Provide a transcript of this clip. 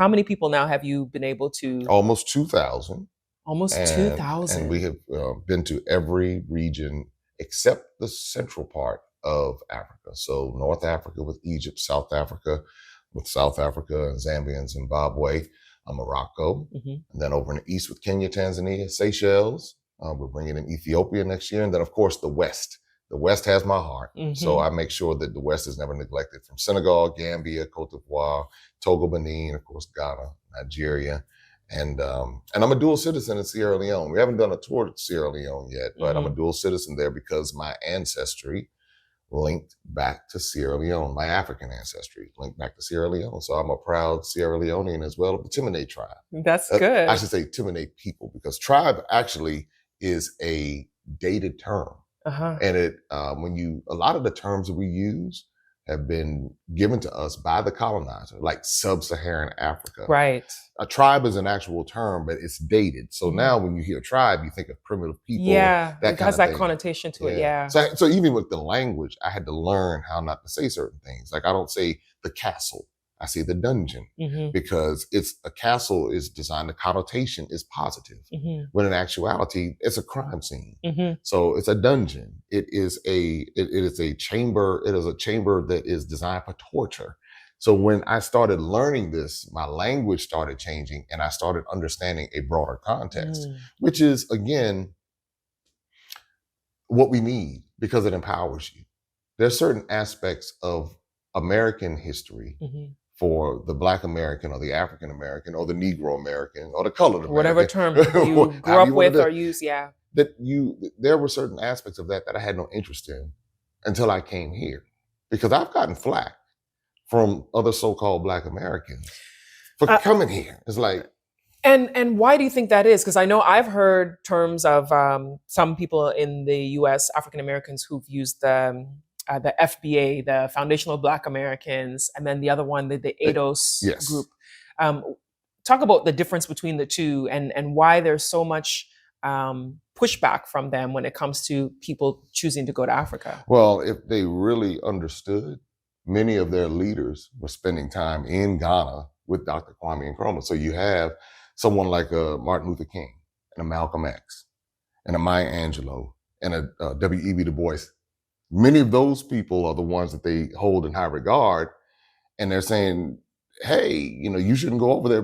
How many people now have you been able to? Almost 2,000. Almost And 2,000. we have been to every region except the central part of Africa. So North Africa with Egypt, South Africa with South Africa, and Zambia and Zimbabwe, Morocco, and then over in the east with Kenya, Tanzania, Seychelles. We're bringing in Ethiopia next year. And then, of course, the West. The West has my heart. So I make sure that the West is never neglected, from Senegal, Gambia, Cote d'Ivoire, Togo, Benin, of course, Ghana, Nigeria. And I'm a dual citizen in Sierra Leone. We haven't done a tour to Sierra Leone yet, but I'm a dual citizen there because my ancestry linked back to Sierra Leone. My African ancestry linked back to Sierra Leone. So I'm a proud Sierra Leonean as well of the Timone tribe. That's good. I should say Timone people, because tribe actually is a dated term. And it a lot of the terms that we use have been given to us by the colonizer, like sub-Saharan Africa. Right. A tribe is an actual term, but it's dated. So now when you hear tribe, you think of primitive people. Yeah, that it kind has of that thing. connotation to it, yeah. So even with the language, I had to learn how not to say certain things. Like I don't say the castle, I say the dungeon, because a castle is designed, the connotation is positive. When in actuality, it's a crime scene. So it's a dungeon. It is a chamber. It is a chamber that is designed for torture. So when I started learning this, my language started changing and I started understanding a broader context, which is, again, what we need, because it empowers you. There's certain aspects of American history for the Black American or the African American or the Negro American or the colored American. Whatever term you grew up with or use, there were certain aspects of that I had no interest in until I came here, because I've gotten flack from other so-called Black Americans for coming here. It's like, and why do you think that is? Because I know I've heard terms of some people in the U.S., African Americans, who've used the FBA, the Foundational Black Americans, and then the other one, the ADOS group. Talk about the difference between the two and why there's so much pushback from them when it comes to people choosing to go to Africa. Well, if they really understood, many of their leaders were spending time in Ghana with Dr. Kwame Nkrumah. So you have someone like Martin Luther King and a Malcolm X and a Maya Angelou and a W.E.B. Du Bois. Many of those people are the ones that they hold in high regard. And they're saying, hey, you shouldn't go over there